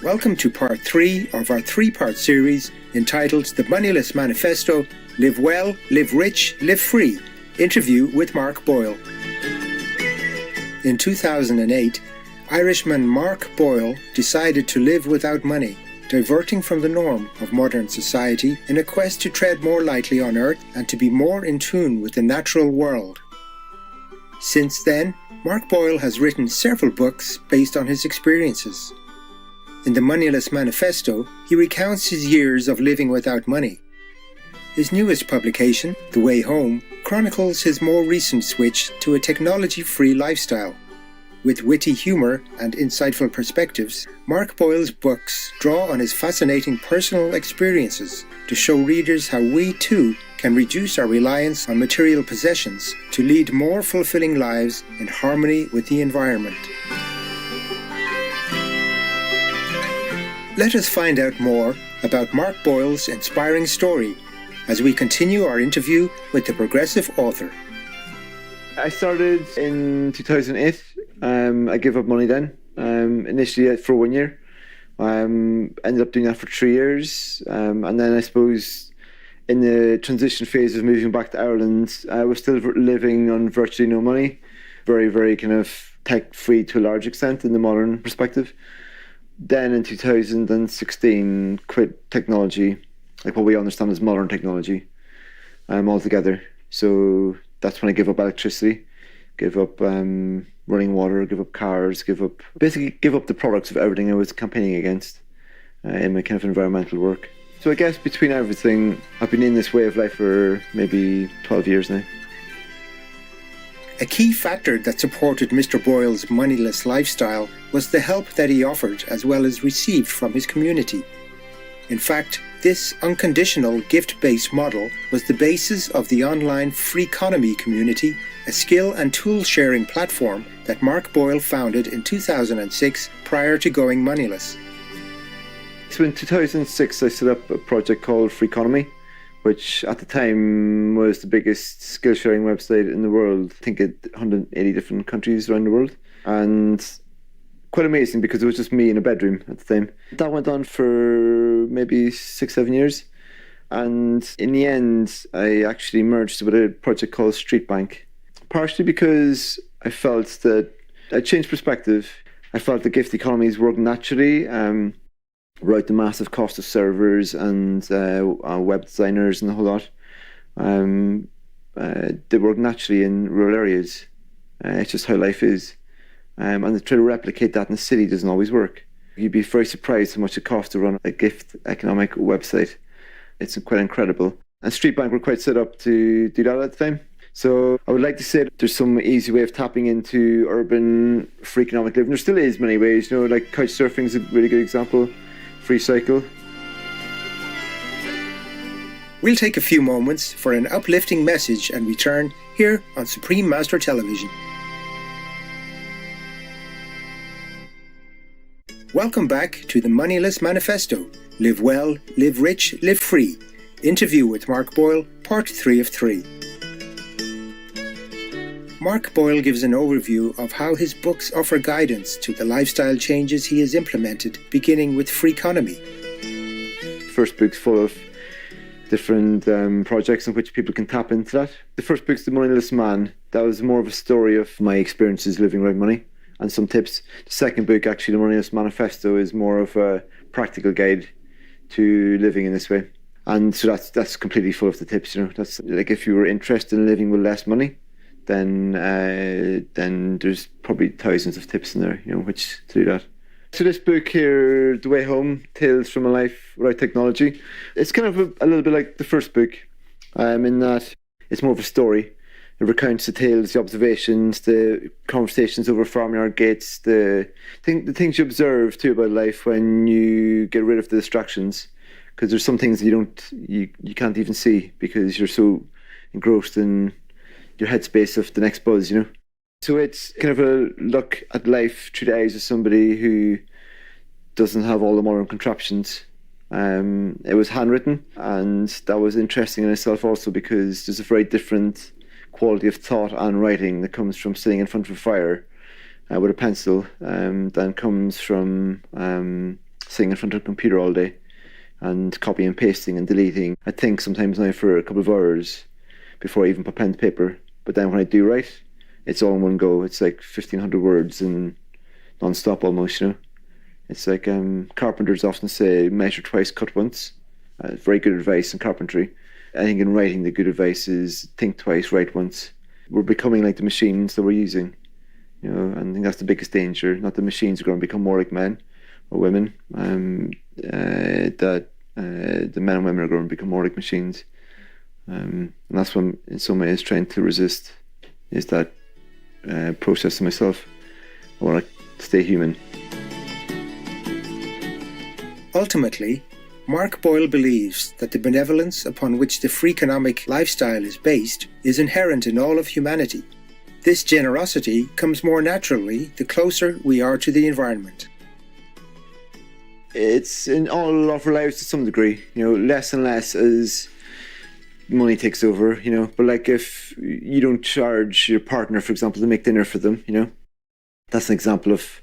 Welcome to part 3 of our 3-part series entitled The Moneyless Manifesto, Live Well, Live Rich, Live Free, interview with Mark Boyle. In 2008, Irishman Mark Boyle decided to live without money, diverting from the norm of modern society in a quest to tread more lightly on earth and to be more in tune with the natural world. Since then, Mark Boyle has written several books based on his experiences. In the Moneyless Manifesto, he recounts his years of living without money. His newest publication, The Way Home, chronicles his more recent switch to a technology-free lifestyle. With witty humour and insightful perspectives, Mark Boyle's books draw on his fascinating personal experiences to show readers how we too can reduce our reliance on material possessions to lead more fulfilling lives in harmony with the environment. Let us find out more about Mark Boyle's inspiring story as we continue our interview with the progressive author. I started in 2008. I gave up money then, initially for 1 year. Ended up doing that for 3 years. And then I suppose in the transition phase of moving back to Ireland, I was still living on virtually no money. Very, very kind of tech-free to a large extent in the modern perspective. Then in 2016, quit technology, like what we understand as modern technology, altogether. So that's when I gave up electricity, gave up running water, give up cars, give up the products of everything I was campaigning against in my kind of environmental work. So I guess between everything, I've been in this way of life for maybe 12 years now. A key factor that supported Mr. Boyle's moneyless lifestyle was the help that he offered as well as received from his community. In fact, this unconditional gift-based model was the basis of the online Freecycle community, a skill and tool-sharing platform that Mark Boyle founded in 2006 prior to going moneyless. So in 2006, I set up a project called Freecycle, which at the time was the biggest skill-sharing website in the world. I think 180 different countries around the world. And quite amazing because it was just me in a bedroom at the time. That went on for maybe 6-7 years. And in the end, I actually merged with a project called Street Bank. Partially because I felt that I changed perspective. I felt the gift economies work naturally. Without the massive cost of servers and web designers and the whole lot. They work naturally in rural areas. It's just how life is. And to try to replicate that in the city doesn't always work. You'd be very surprised how much it costs to run a gift economic website. It's quite incredible. And Street Bank were quite set up to do that at the time. So I would like to say that there's some easy way of tapping into urban free economic living. There still is many ways, like couch surfing is a really good example. Freecycle. We'll take a few moments for an uplifting message and return here on Supreme Master Television. Welcome back to the Moneyless Manifesto, Live Well, Live Rich, Live Free, interview with Mark Boyle, part 3 of 3. Mark Boyle gives an overview of how his books offer guidance to the lifestyle changes he has implemented, beginning with Freecycle. First book's full of different projects in which people can tap into that. The first book's The Moneyless Man. That was more of a story of my experiences living without money and some tips. The second book, actually, The Moneyless Manifesto, is more of a practical guide to living in this way. And so that's completely full of the tips, That's like if you were interested in living with less money, then there's probably thousands of tips in there, which to do that. So this book here, The Way Home, Tales from a Life Without Technology, it's kind of a little bit like the first book, in that it's more of a story. It recounts the tales, the observations, the conversations over farmyard gates, the things you observe too about life when you get rid of the distractions, because there's some things that you can't even see because you're so engrossed in your headspace of the next buzz, So it's kind of a look at life through the eyes of somebody who doesn't have all the modern contraptions. It was handwritten, and that was interesting in itself also because there's a very different quality of thought and writing that comes from sitting in front of a fire with a pencil than comes from sitting in front of a computer all day and copying and pasting and deleting. I think sometimes now for a couple of hours before I even put pen to paper. But then when I do write, it's all in one go. It's like 1,500 words and non-stop almost, you know. It's like carpenters often say, measure twice, cut once. Very good advice in carpentry. I think in writing, the good advice is think twice, write once. We're becoming like the machines that we're using, you know, and I think that's the biggest danger. Not the machines are going to become more like men or women, that the men and women are going to become more like machines. And that's what I'm, in some ways, trying to resist, is that process of myself. I want to stay human. Ultimately, Mark Boyle believes that the benevolence upon which the free economic lifestyle is based is inherent in all of humanity. This generosity comes more naturally the closer we are to the environment. It's in all of our lives to some degree, you know, less and less as money takes over, you know. But like if you don't charge your partner, for example, to make dinner for them, you know, that's an example of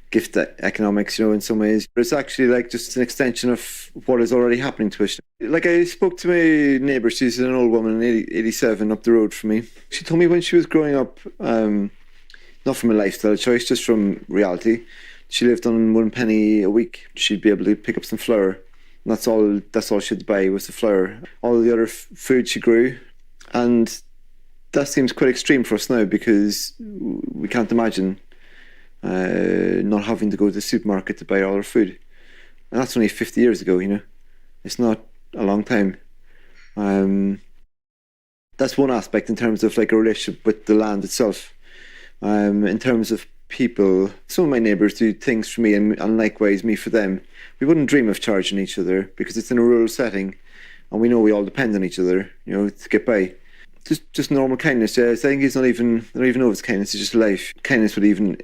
gift economics, you know, in some ways. But it's actually like just an extension of what is already happening to us. Like I spoke to my neighbour, she's an old woman, 87, up the road from me. She told me when she was growing up, not from a lifestyle choice, just from reality, she lived on 1 penny a week. She'd be able to pick up some flour. And that's all she'd buy was the flour. All the other food she grew. And that seems quite extreme for us now because we can't imagine not having to go to the supermarket to buy all our food. And that's only 50 years ago, you know. It's not a long time. That's one aspect in terms of like a relationship with the land itself. In terms of people, some of my neighbours do things for me and likewise me for them. We wouldn't dream of charging each other because it's in a rural setting and we know we all depend on each other, you know, to get by. Just normal kindness. I think I don't even know if it's kindness, it's just life. Kindness would even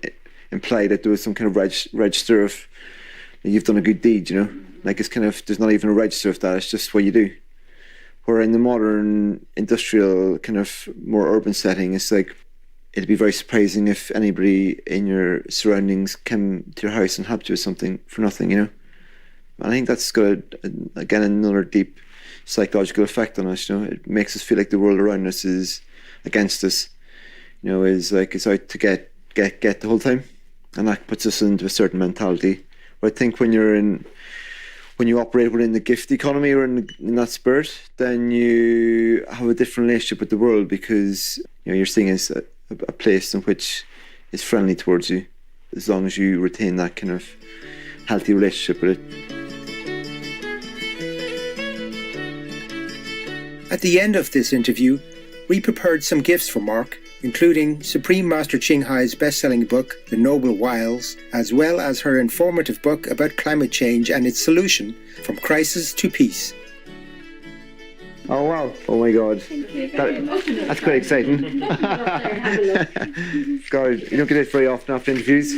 imply that there was some kind of register of you've done a good deed, you know. Like it's kind of, there's not even a register of that, it's just what you do. Where in the modern industrial kind of more urban setting, it's like it'd be very surprising if anybody in your surroundings came to your house and helped you with something for nothing, you know. And I think that's got again another deep psychological effect on us, you know. It makes us feel like the world around us is against us, you know, is like it's out to get the whole time. And that puts us into a certain mentality. But I think when you operate within the gift economy or in that spirit, then you have a different relationship with the world because, you know, you're seeing as a place in which is friendly towards you, as long as you retain that kind of healthy relationship with it. At the end of this interview, we prepared some gifts for Mark, including Supreme Master Ching Hai's best-selling book, The Noble Wilds, as well as her informative book about climate change and its solution, From Crisis to Peace. Oh wow, oh my god. Thank you very much. That's quite exciting. God, you don't get it very often after interviews.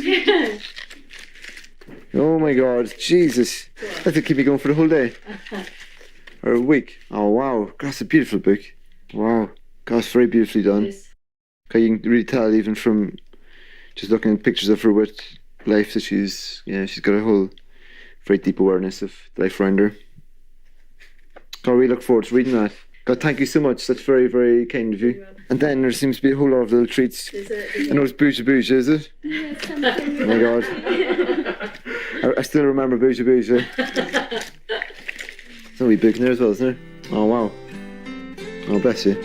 Oh my god, Jesus. That could keep me going for the whole day. Or a week. Oh wow, that's a beautiful book. Wow, God, it's very beautifully done. Yes. Okay, you can really tell even from just looking at pictures of her with life that she's got a whole very deep awareness of life around her. God, I really look forward to reading that. God, thank you so much. That's very, very kind of you. And then there seems to be a whole lot of little treats. I know it's Bouja Bouja, is it? Yes, Oh my God. I still remember Bouja Bouja. It's a wee book in there as well, isn't it? Oh wow. Oh, bless you.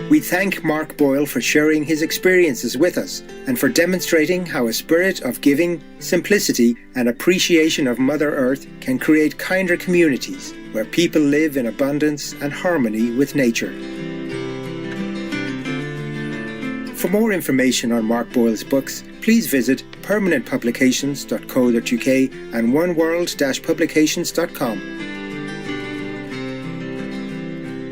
We thank Mark Boyle for sharing his experiences with us and for demonstrating how a spirit of giving, simplicity and appreciation of Mother Earth can create kinder communities where people live in abundance and harmony with nature. For more information on Mark Boyle's books, please visit permanentpublications.co.uk and oneworld-publications.com.